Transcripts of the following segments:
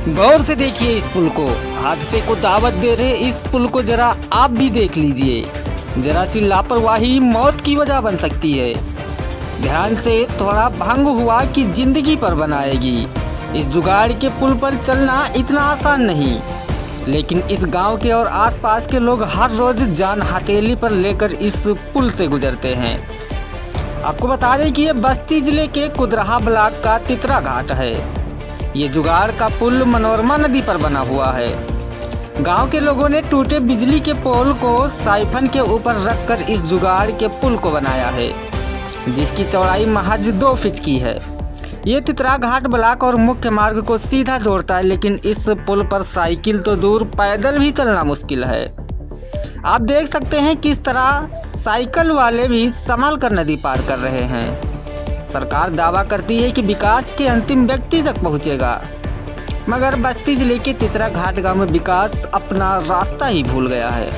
गौर से देखिए इस पुल को, हादसे को दावत दे रहे इस पुल को जरा आप भी देख लीजिए। जरा सी लापरवाही मौत की वजह बन सकती है। ध्यान से थोड़ा भंग हुआ कि जिंदगी पर बनाएगी। इस जुगाड़ के पुल पर चलना इतना आसान नहीं, लेकिन इस गांव के और आसपास के लोग हर रोज जान हथेली पर लेकर इस पुल से गुजरते हैं। आपको बता दें कि ये बस्ती जिले के कुदराहा ब्लॉक का तितरा घाट है। ये जुगाड़ का पुल मनोरमा नदी पर बना हुआ है। गांव के लोगों ने टूटे बिजली के पोल को साइफन के ऊपर रखकर इस जुगाड़ के पुल को बनाया है, जिसकी चौड़ाई महज 2 फीट की है। ये तितरा घाट ब्लॉक और मुख्य मार्ग को सीधा जोड़ता है, लेकिन इस पुल पर साइकिल तो दूर पैदल भी चलना मुश्किल है। आप देख सकते हैं किस तरह साइकिल वाले भी संभल कर नदी पार कर रहे हैं। सरकार दावा करती है कि विकास के अंतिम व्यक्ति तक पहुंचेगा, मगर बस्ती जिले के तितरा घाट गांव में विकास अपना रास्ता ही भूल गया है।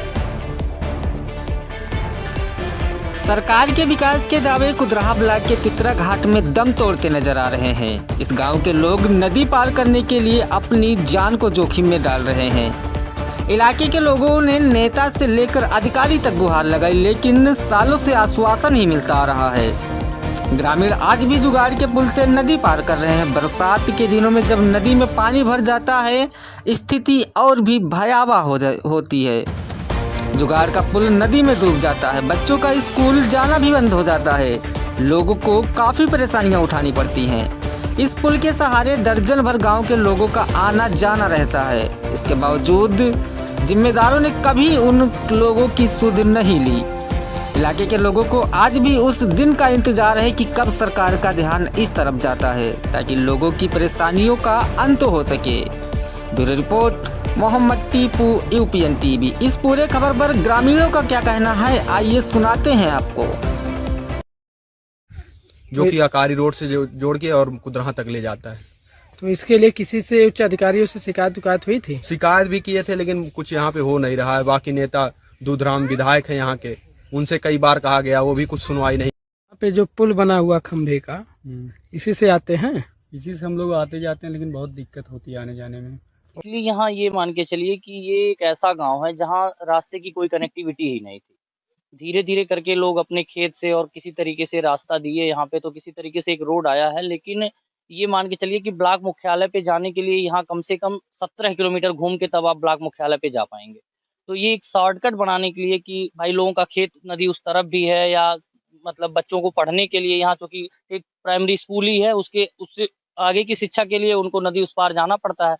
सरकार के विकास के दावे कुदराहा ब्लॉक के तितरा घाट में दम तोड़ते नजर आ रहे हैं। इस गांव के लोग नदी पार करने के लिए अपनी जान को जोखिम में डाल रहे हैं। इलाके के लोगों ने नेता से लेकर अधिकारी तक गुहार लगाई, लेकिन सालों से आश्वासन ही मिलता आ रहा है। ग्रामीण आज भी जुगाड़ के पुल से नदी पार कर रहे हैं। बरसात के दिनों में जब नदी में पानी भर जाता है, स्थिति और भी भयावह होती है। जुगाड़ का पुल नदी में डूब जाता है, बच्चों का स्कूल जाना भी बंद हो जाता है। लोगों को काफ़ी परेशानियां उठानी पड़ती हैं। इस पुल के सहारे दर्जन भर गाँव के लोगों का आना जाना रहता है। इसके बावजूद जिम्मेदारों ने कभी उन लोगों की सुध नहीं ली। इलाके के लोगों को आज भी उस दिन का इंतजार है कि कब सरकार का ध्यान इस तरफ जाता है, ताकि लोगों की परेशानियों का अंत हो सके। Bureau report, Mohammad Tipu, UPN TV. इस पूरे खबर पर ग्रामीणों का क्या कहना है, आइए सुनाते हैं आपको। जो कि अकारी रोड से जोड़ के और कुदराहा तक ले जाता है। तो इसके लिए किसी से उच्च अधिकारियों से शिकायत हुई थी? शिकायत भी किए थे, लेकिन कुछ यहाँ पे हो नहीं रहा है। बाकी नेता दूधराम विधायक है यहाँ के, उनसे कई बार कहा गया, वो भी कुछ सुनवाई नहीं। यहाँ पे जो पुल बना हुआ खंभे का, इसी से आते हैं? इसी से हम लोग आते जाते हैं, लेकिन बहुत दिक्कत होती है आने जाने में। इसलिए यहाँ ये मान के चलिए कि ये एक ऐसा गांव है जहाँ रास्ते की कोई कनेक्टिविटी ही नहीं थी। धीरे धीरे करके लोग अपने खेत से और किसी तरीके से रास्ता दिए, यहाँ पे तो किसी तरीके से एक रोड आया है। लेकिन ये मान के चलिए कि ब्लॉक मुख्यालय पे जाने के लिए यहाँ कम से कम 17 किलोमीटर घूम के तब आप ब्लॉक मुख्यालय पे जा पाएंगे। तो ये एक शॉर्टकट बनाने के लिए कि भाई लोगों का खेत नदी उस तरफ भी है, या मतलब बच्चों को पढ़ने के लिए यहाँ, चूंकि एक प्राइमरी स्कूल ही है, उससे आगे की शिक्षा के लिए उनको नदी उस पार जाना पड़ता है।